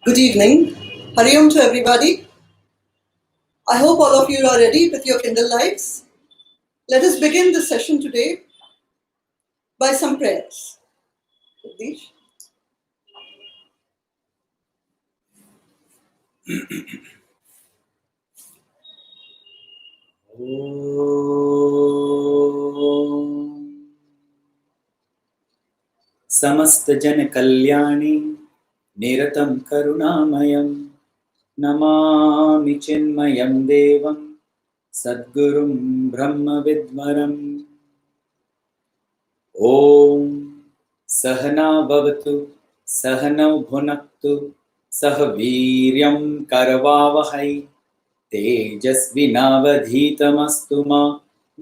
Good evening. Hari Om to everybody. I hope all of you are ready with your Kindle Lives. Let us begin the session today by some prayers. Jagdish. समस्त जन कल्याणी निरतं करुणामयं नमामि चिन्मयं देवं सद्गुरुं ब्रह्मविद्वरम् ॐ सहना भवतु सहनौ भुनक्तु सह वीर्यं करवावहै तेजस्विनावधीतमस्तु मा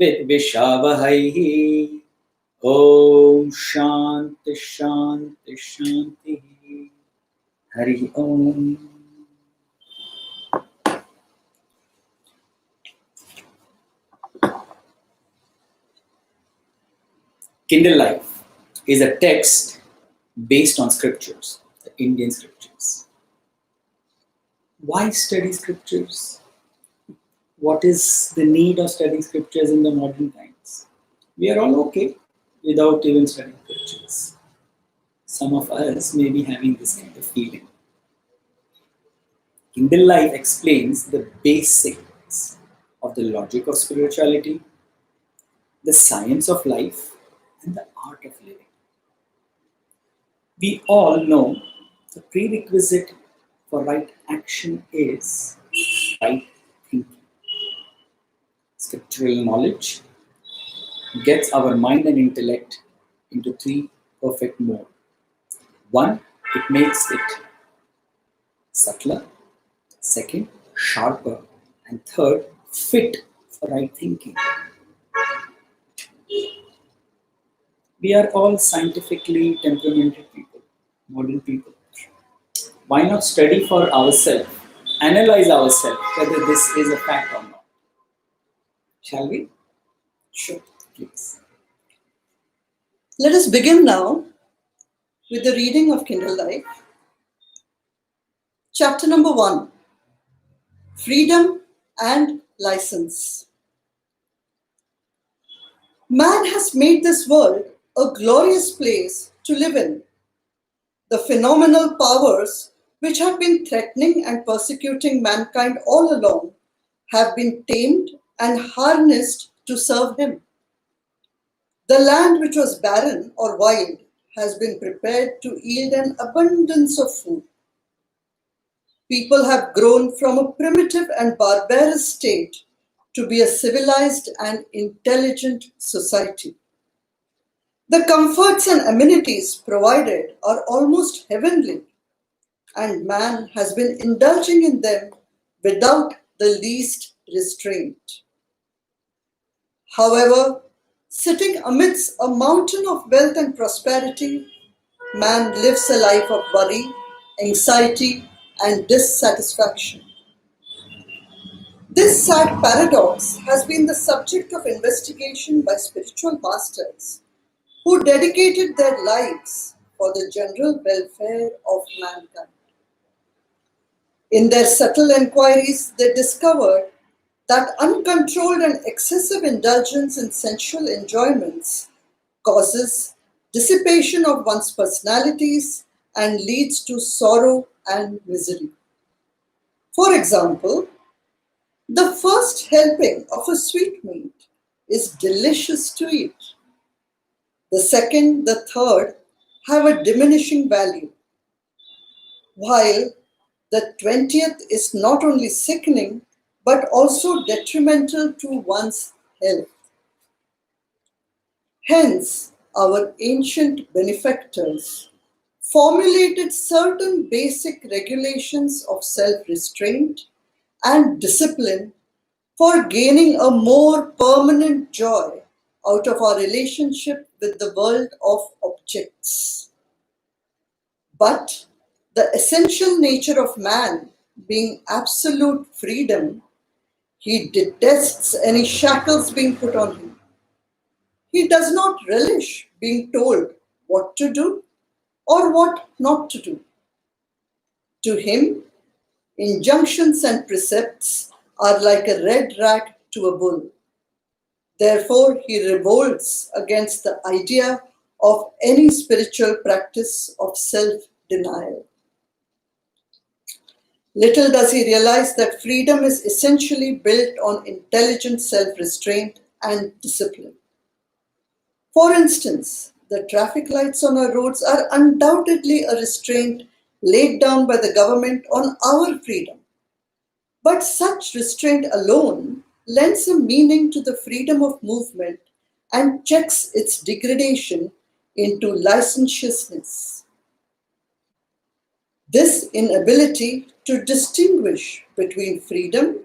विद्विषावहै ॐ शान्ति शान्ति शान्तिः हरि ओम. Kindle Life is a text based on scriptures, the Indian scriptures. Why study scriptures? What is the need of studying scriptures in the modern times? We are all okay without even studying scriptures. Some of us may be having this kind of feeling. Kindle Life explains the basics of the logic of spirituality, the science of life, and the art of living. We all know the prerequisite for right action is right thinking. Scriptural knowledge gets our mind and intellect into three perfect modes. One, it makes it subtler. Second, sharper. And third, fit for right thinking. We are all scientifically temperamented people, modern people. Why not study for ourselves, analyze ourselves whether this is a fact or not? Shall we? Sure. Please. Let us begin now with the reading of Kindle Life. Chapter number 1. Freedom and License. Man has made this world a glorious place to live in. The phenomenal powers which have been threatening and persecuting mankind all along have been tamed and harnessed to serve him. The land which was barren or wild has been prepared to yield an abundance of food. People have grown from a primitive and barbarous state to be a civilized and intelligent society. The comforts and amenities provided are almost heavenly, and man has been indulging in them without the least restraint. However, sitting amidst a mountain of wealth and prosperity, man lives a life of worry, anxiety, and dissatisfaction. This sad paradox has been the subject of investigation by spiritual masters who dedicated their lives for the general welfare of mankind. In their subtle enquiries, they discovered that uncontrolled and excessive indulgence in sensual enjoyments causes dissipation of one's personalities and leads to sorrow and misery. For example, the first helping of a sweetmeat is delicious to eat. The second, the third have a diminishing value, while the 20th is not only sickening but also detrimental to one's health. Hence, our ancient benefactors formulated certain basic regulations of self-restraint and discipline for gaining a more permanent joy out of our relationship with the world of objects. But the essential nature of man being absolute freedom, he detests any shackles being put on him. He does not relish being told what to do or what not to do. To him, injunctions and precepts are like a red rag to a bull. Therefore, he revolts against the idea of any spiritual practice of self-denial. Little does he realize that freedom is essentially built on intelligent self-restraint and discipline. For instance, the traffic lights on our roads are undoubtedly a restraint laid down by the government on our freedom. But such restraint alone lends a meaning to the freedom of movement and checks its degradation into licentiousness. This inability to distinguish between freedom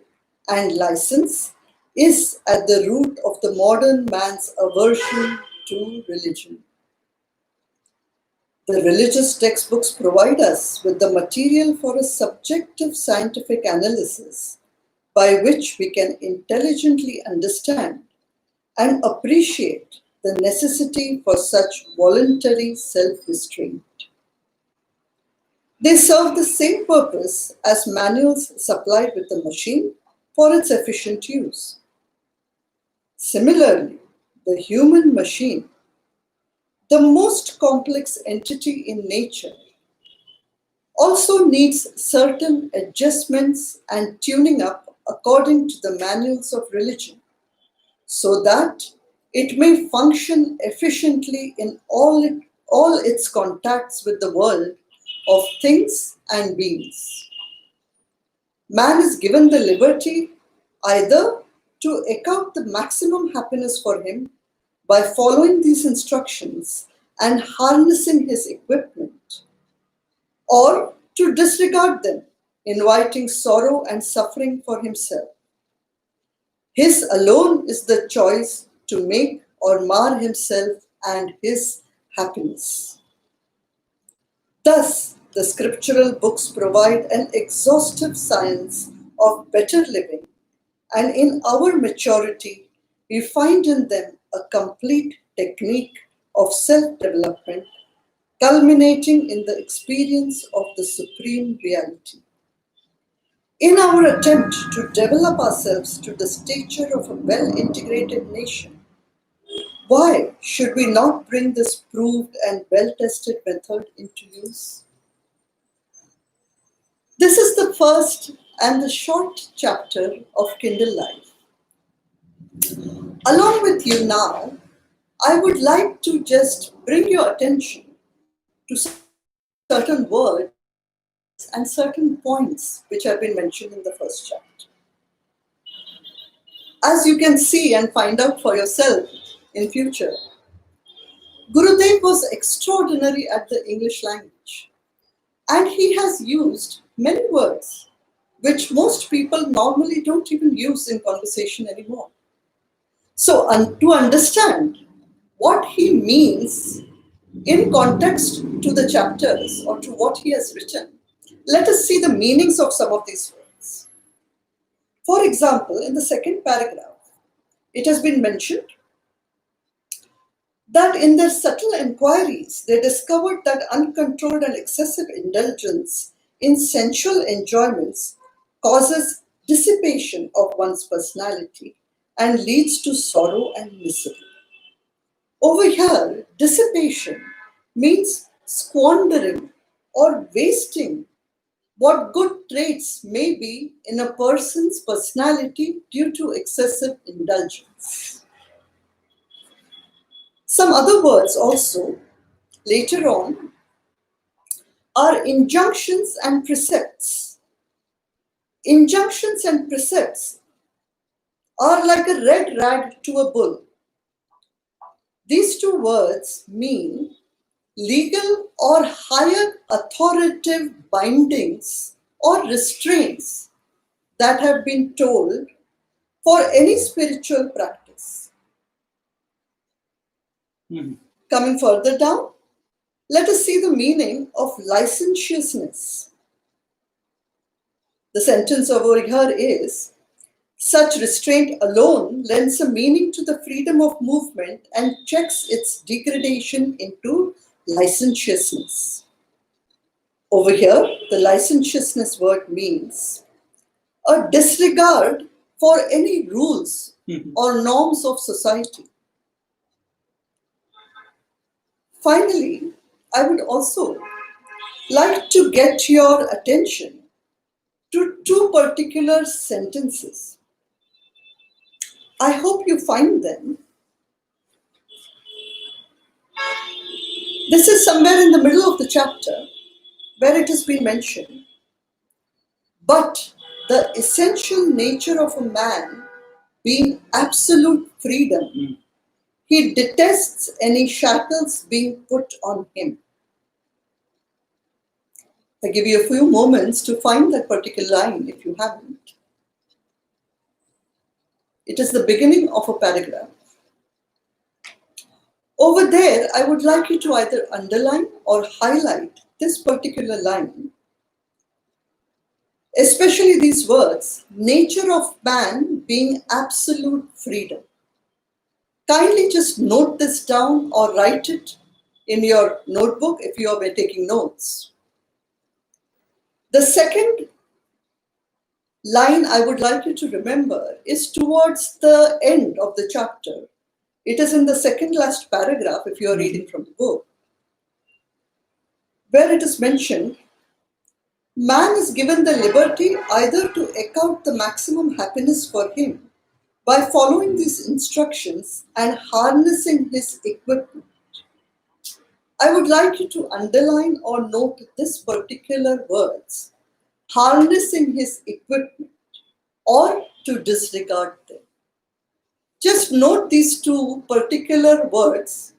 and license is at the root of the modern man's aversion to religion. The religious textbooks provide us with the material for a subjective scientific analysis by which we can intelligently understand and appreciate the necessity for such voluntary self-restraint. They serve the same purpose as manuals supplied with the machine for its efficient use. Similarly, the human machine, the most complex entity in nature, also needs certain adjustments and tuning up according to the manuals of religion, so that it may function efficiently in all its contacts with the world of things and beings. Man is given the liberty either to eke out the maximum happiness for him by following these instructions and harnessing his equipment, or to disregard them, inviting sorrow and suffering for himself. His alone is the choice to make or mar himself and his happiness. Thus, the scriptural books provide an exhaustive science of better living, and in our maturity, we find in them a complete technique of self-development, culminating in the experience of the supreme reality. In our attempt to develop ourselves to the stature of a well-integrated nation, why should we not bring this proved and well-tested method into use? This is the first and the short chapter of Kindle Life. Along with you now, I would like to just bring your attention to certain words and certain points which have been mentioned in the first chapter. As you can see and find out for yourself in future, Gurudev was extraordinary at the English language, and he has used many words which most people normally don't even use in conversation anymore. So, to understand what he means in context to the chapters or to what he has written, let us see the meanings of some of these words. For example, in the second paragraph, it has been mentioned that in their subtle inquiries, they discovered that uncontrolled and excessive indulgence in sensual enjoyments causes dissipation of one's personality and leads to sorrow and misery. Over here, dissipation means squandering or wasting what good traits may be in a person's personality due to excessive indulgence. Some other words also later on are injunctions and precepts. Injunctions and precepts are like a red rag to a bull. These two words mean legal or higher authoritative bindings or restraints that have been told for any spiritual practice. Coming further down, let us see the meaning of licentiousness. The sentence over here is, such restraint alone lends a meaning to the freedom of movement and checks its degradation into licentiousness. Over here, the licentiousness word means a disregard for any rules or norms of society. Finally, I would also like to get your attention to two particular sentences. I hope you find them. This is somewhere in the middle of the chapter where it has been mentioned. But the essential nature of a man being absolute freedom, he detests any shackles being put on him. I give you a few moments to find that particular line if you haven't. It is the beginning of a paragraph. Over there, I would like you to either underline or highlight this particular line, especially these words, nature of man being absolute freedom. Kindly just note this down or write it in your notebook if you are taking notes. The second line I would like you to remember is towards the end of the chapter. It is in the second last paragraph if you are reading from the book, where it is mentioned, man is given the liberty either to eke out the maximum happiness for him by following these instructions and harnessing his equipment. I would like you to underline or note this particular words, harnessing his equipment or to disregard them. Just note these two particular words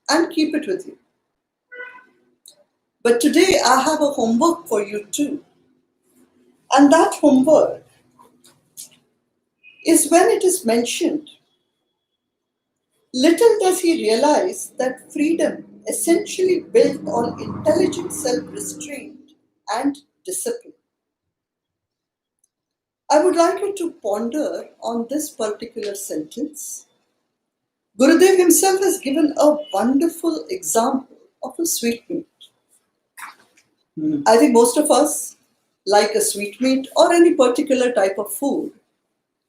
and keep it with you. But today I have a homework for you too. And that homework is when it is mentioned, little does he realize that freedom essentially built on intelligent self-restraint and discipline. I would like you to ponder on this particular sentence. Gurudev himself has given a wonderful example of a sweetmeat. I think most of us like a sweetmeat or any particular type of food,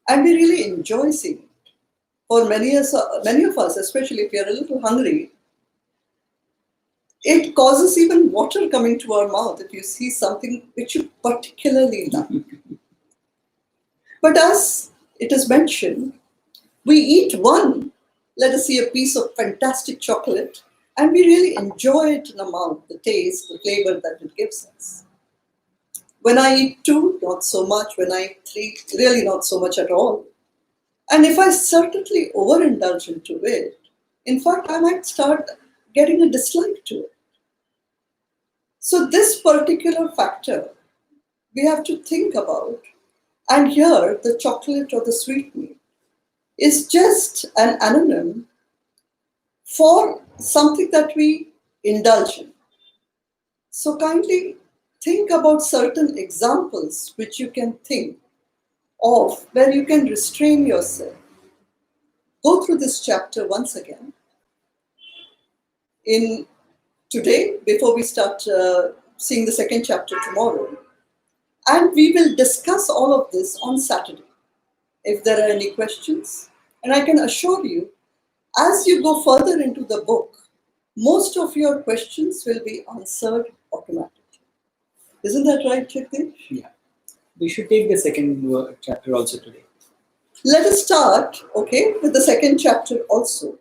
and we really enjoy seeing it. For many of us, especially if we are a little hungry, it causes even water coming to our mouth if you see something which you particularly like. But as it is mentioned, we eat one, let us see a piece of fantastic chocolate, and we really enjoy it in our mouth, the taste, the flavor that it gives us. When I eat two, not so much. When I eat three, really not so much at all. And if I certainly overindulge into it, in fact, I might start getting a dislike to it. So this particular factor we have to think about. And here, the chocolate or the sweetmeat is just an anonym for something that we indulge in. So kindly think about certain examples which you can think of where you can restrain yourself. Go through this chapter once again. In today, before we start seeing the second chapter tomorrow, and we will discuss all of this on Saturday. If there are any questions, and I can assure you, as you go further into the book, most of your questions will be answered automatically. Isn't that right, Jagdish? Yeah. We should take the second chapter also today. Let us start, with the second chapter also,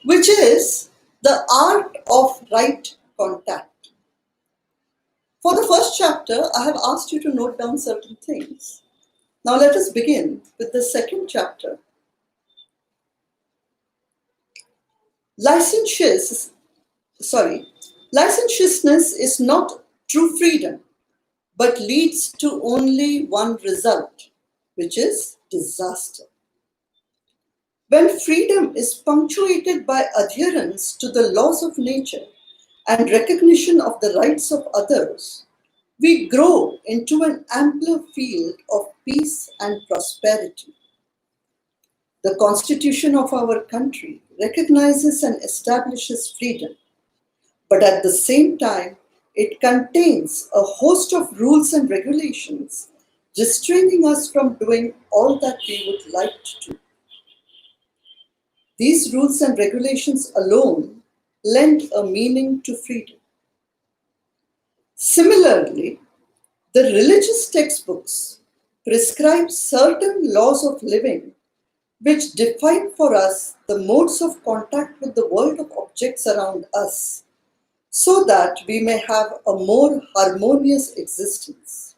which is the art of right contact. For the first chapter, I have asked you to note down certain things. Now let us begin with the second chapter. Licentiousness is not true freedom, but leads to only one result, which is disaster. When freedom is punctuated by adherence to the laws of nature and recognition of the rights of others, we grow into an ampler field of peace and prosperity. The Constitution of our country recognizes and establishes freedom, But at the same time, it contains a host of rules and regulations restraining us from doing all that we would like to do. These rules and regulations alone lend a meaning to freedom. Similarly, the religious textbooks prescribe certain laws of living which define for us the modes of contact with the world of objects around us, so that we may have a more harmonious existence.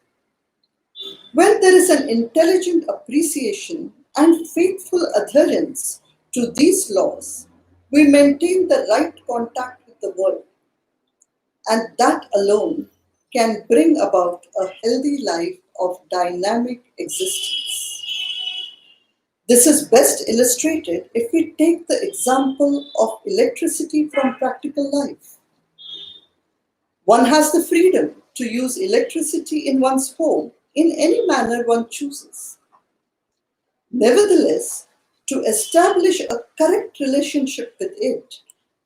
When there is an intelligent appreciation and faithful adherence to these laws, we maintain the right contact with the world, and that alone can bring about a healthy life of dynamic existence. This is best illustrated if we take the example of electricity from practical life. One has the freedom to use electricity in one's home in any manner one chooses. Nevertheless, to establish a correct relationship with it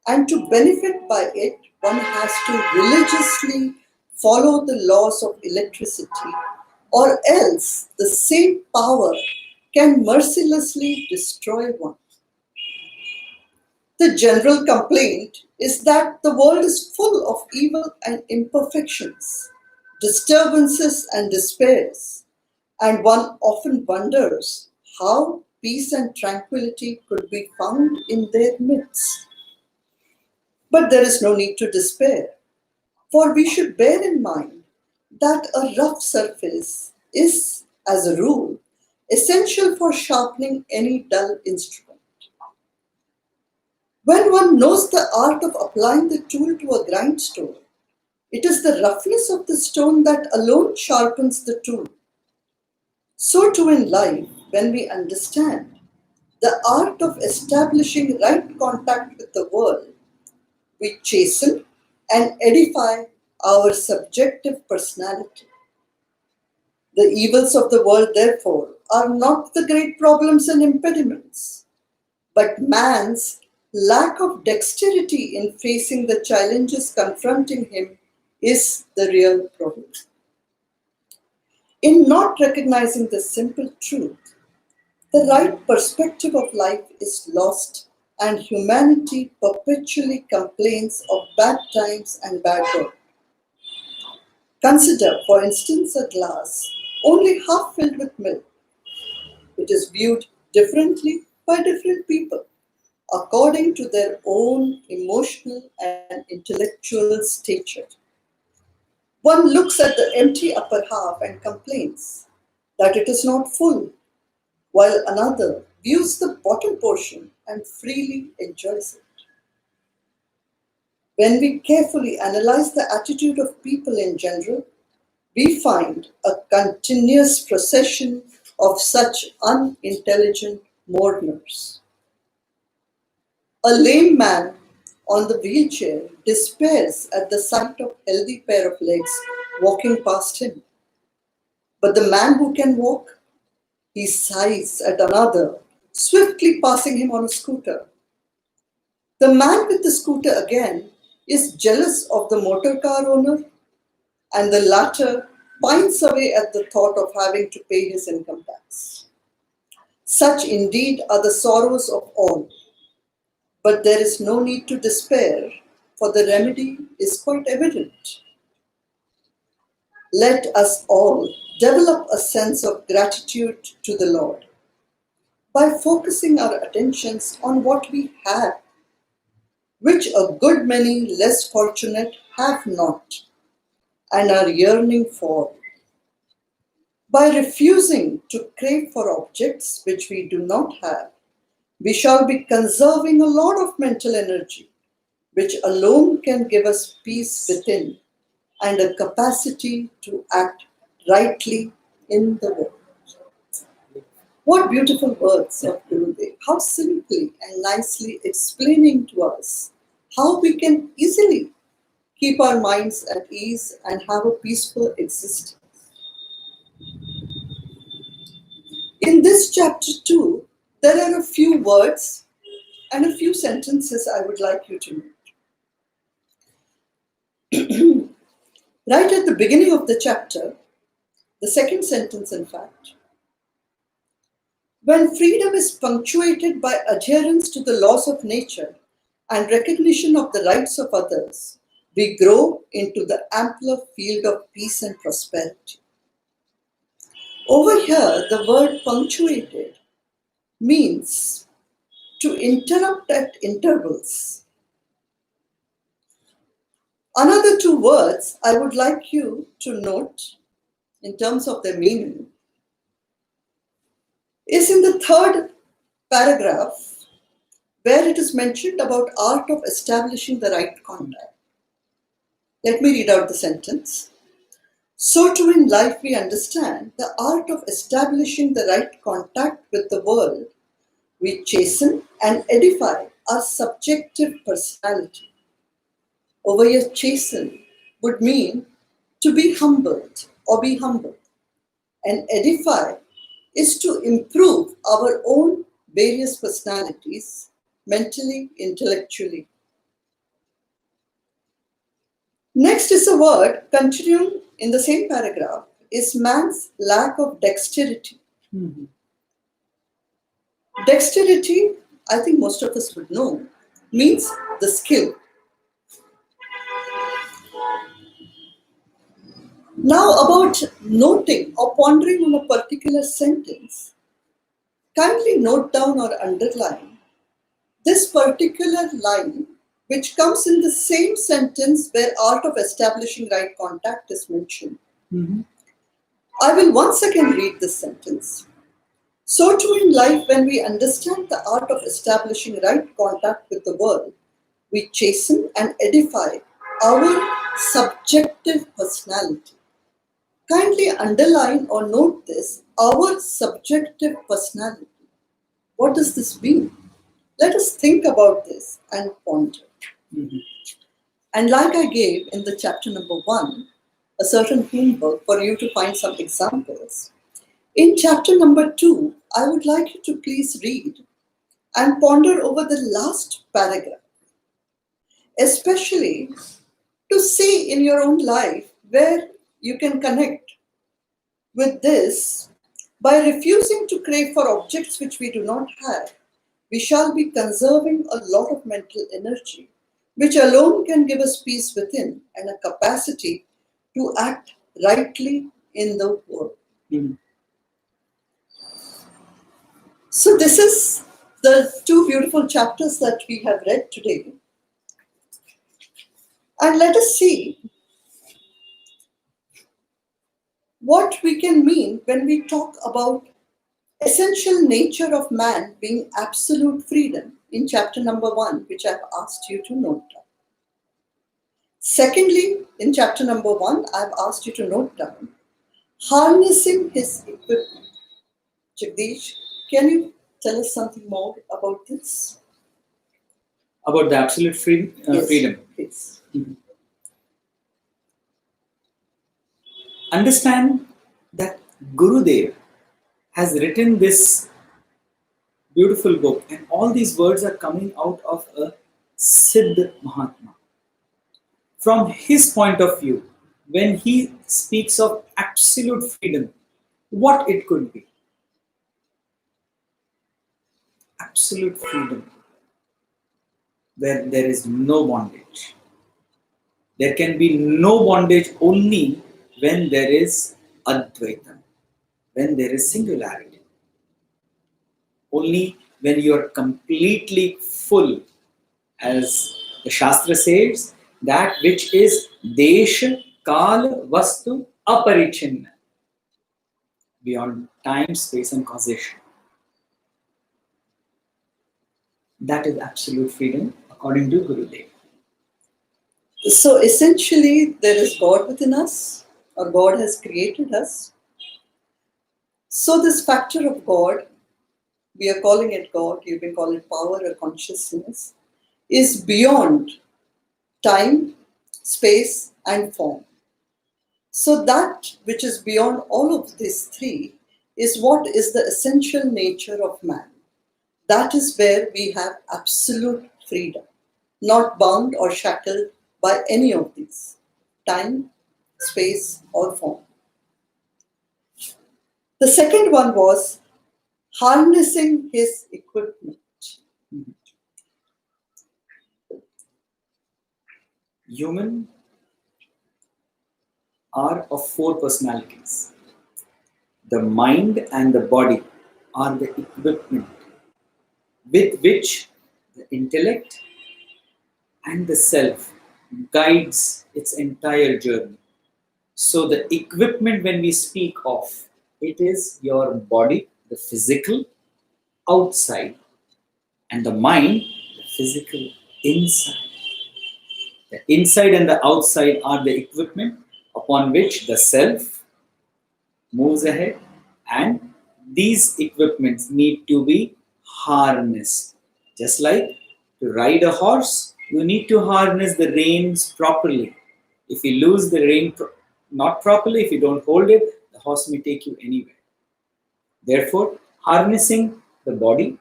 and to benefit by it, one has to religiously follow the laws of electricity, or else the same power can mercilessly destroy one. The general complaint is that the world is full of evil and imperfections, disturbances and despairs, and one often wonders how peace and tranquility could be found in their midst. But there is no need to despair, for we should bear in mind that a rough surface is, as a rule, essential for sharpening any dull instrument. When one knows the art of applying the tool to a grindstone, it is the roughness of the stone that alone sharpens the tool. So too in life, when we understand the art of establishing right contact with the world, we chasten and edify our subjective personality. The evils of the world, therefore, are not the great problems and impediments, but man's lack of dexterity in facing the challenges confronting him is the real problem. In not recognizing this simple truth, the right perspective of life is lost, and humanity perpetually complains of bad times and bad weather. Consider, for instance, a glass only half filled with milk. It is viewed differently by different people according to their own emotional and intellectual stature. One looks at the empty upper half and complains that it is not full, while another views the bottom portion and freely enjoys it. When we carefully analyze the attitude of people in general, we find a continuous procession of such unintelligent mourners. A lame man on the wheelchair despairs at the sight of a healthy pair of legs walking past him. But the man who can walk, he sighs at another swiftly passing him on a scooter. The man with the scooter again is jealous of the motor car owner, and the latter pines away at the thought of having to pay his income tax. Such indeed are the sorrows of all. But there is no need to despair, for the remedy is quite evident. Let us all develop a sense of gratitude to the Lord by focusing our attentions on what we have, which a good many less fortunate have not and are yearning for. By refusing to crave for objects which we do not have, we shall be conserving a lot of mental energy, which alone can give us peace within and a capacity to act rightly in the world. What beautiful words of Gurudev, how simply and nicely explaining to us how we can easily keep our minds at ease and have a peaceful existence. In this chapter too, there are a few words and a few sentences I would like you to know. Right at the beginning of the chapter, the second sentence in fact, when freedom is punctuated by adherence to the laws of nature and recognition of the rights of others, we grow into the ampler field of peace and prosperity. Over here, the word punctuated means to interrupt at intervals. Another two words I would like you to note in terms of their meaning is in the third paragraph, where it is mentioned about art of establishing the right contact. Let me read out the sentence. So too in life we understand the art of establishing the right contact with the world. We chasten and edify our subjective personality. Over here, chasten would mean to be humbled or be humbled. And edify is to improve our own various personalities, mentally, intellectually. Next is a word, continuing in the same paragraph, is man's lack of dexterity. Mhm. Dexterity, I think most of us would know, means the skill. Now, about noting or pondering on a particular sentence, kindly note down or underline this particular line, which comes in the same sentence where art of establishing right contact is mentioned. Mhm. I will once again read this sentence. So too in life, when we understand the art of establishing right contact with the world, we chasten and edify our subjective personality. Kindly underline or note this, our subjective personality. What does this mean? Let us think about this and ponder. Mhm. And like I gave in the chapter number 1, a certain homework for you to find some examples, in chapter number 2, I would like you to please read and ponder over the last paragraph, especially to see in your own life where you can connect with this. By refusing to crave for objects which we do not have, we shall be conserving a lot of mental energy, which alone can give us peace within and a capacity to act rightly in the world. Mhm. So, this is the two beautiful chapters that we have read today. And let us see what we can mean when we talk about essential nature of man being absolute freedom in chapter number 1, which I've asked you to note down. Secondly, in chapter number 1, I've asked you to note down harnessing his equipment. Jagdish, can you tell us something more about this? About the absolute Yes, freedom. please. Mhm. Understand that Gurudev has written this beautiful book, and all these words are coming out of a Siddh Mahatma. From his point of view, when he speaks of absolute freedom, what it could be? Absolute freedom, where there is no bondage. There can be no bondage only when there is Advaita, when there is singularity. Only when you are completely full, as the Shastra says, that which is Desha, Kala, Vastu, Aparichinna, beyond time, space, and causation. That is absolute freedom according to Gurudev. So essentially, there is God within us, or God has created us. So, this factor of God, we are calling it God, you can call it power or consciousness, is beyond time, space, and form. So, that which is beyond all of these three is what is the essential nature of man. That is where we have absolute freedom, not bound or shackled by any of these time, space, or form. The second one was harnessing his equipment. Human are of four personalities. The mind and the body are the equipment with which the intellect and the self guides its entire journey. So the equipment when we speak of, it is your body, the physical outside, and the mind, the physical inside. The inside and the outside are the equipment upon which the self moves ahead, and these equipments need to be harnessed. Just like to ride a horse, you need to harness the reins properly. If you lose the rein not properly, if you don't hold it, the horse may take you anywhere. Therefore, harnessing the body,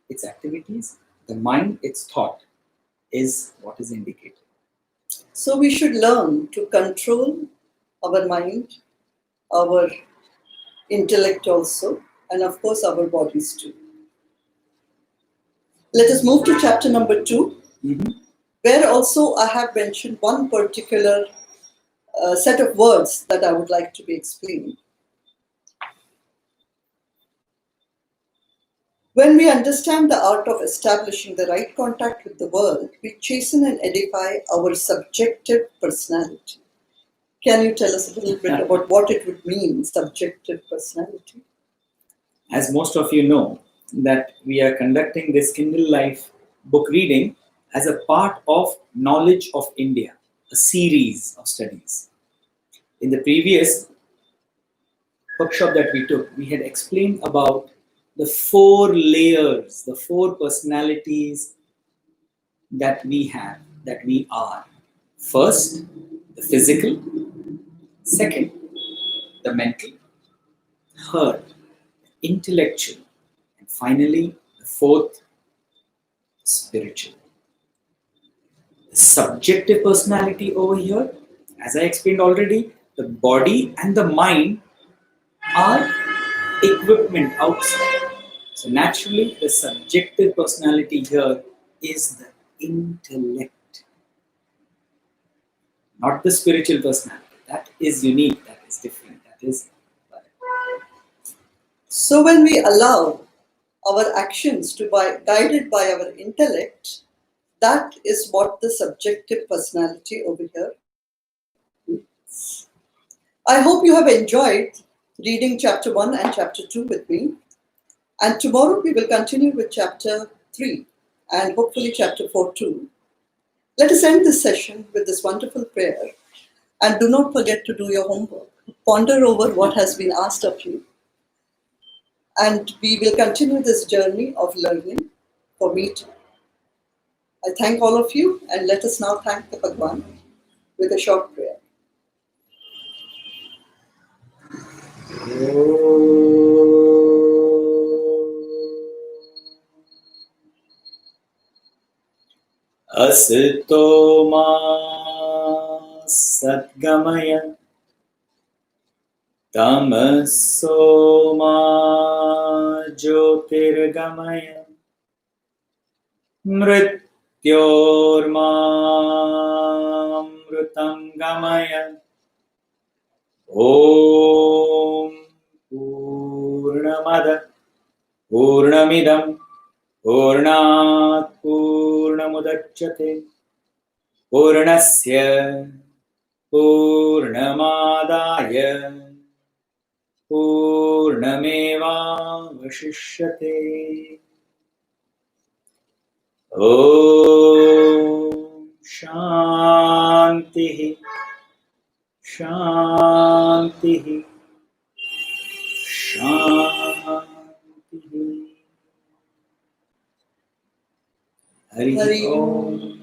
its activities, the mind, its thought, is what is indicated. So we should learn to control our mind, our intellect also, and of course our bodies too. Let us move to chapter number 2, where also I have mentioned one particular set of words that I would like to be explained. When we understand the art of establishing the right contact with the world, we chasten and edify our subjective personality. Can you tell us a little bit about what it would mean, subjective personality? As most of you know, that we are conducting this Kindle Life book reading as a part of Knowledge of India, a series of studies. In the previous workshop that we took, we had explained about the four layers, the four personalities that we have, that we are. First, the physical. Second, the mental. Third, intellectual. And finally, the fourth, spiritual. The subjective personality over here, as I explained already, the body and the mind are equipment outside. So naturally, the subjective personality here is the intellect, not the spiritual personality. That is unique, that is different, that is. So when we allow our actions to be guided by our intellect, that is what the subjective personality over here is. I hope you have enjoyed reading chapter 1 and chapter 2 with me. And tomorrow we will continue with chapter 3 and hopefully chapter 4 too. Let us end this session with this wonderful prayer. And do not forget to do your homework. Ponder over what has been asked of you. And we will continue this journey of learning for me too. I thank all of you, and let us now thank the Bhagwan with a short prayer. Asito ma sadgamaya tamaso ma jyotirgamaya mrityorma gamaya. Om Purnamada Purnamidam Purnat Purnamudachyate Purnasya Purnamadaya Purnameva Vashishyate. Om Shanti Shanti Shanti. Hari Hari Om. Om.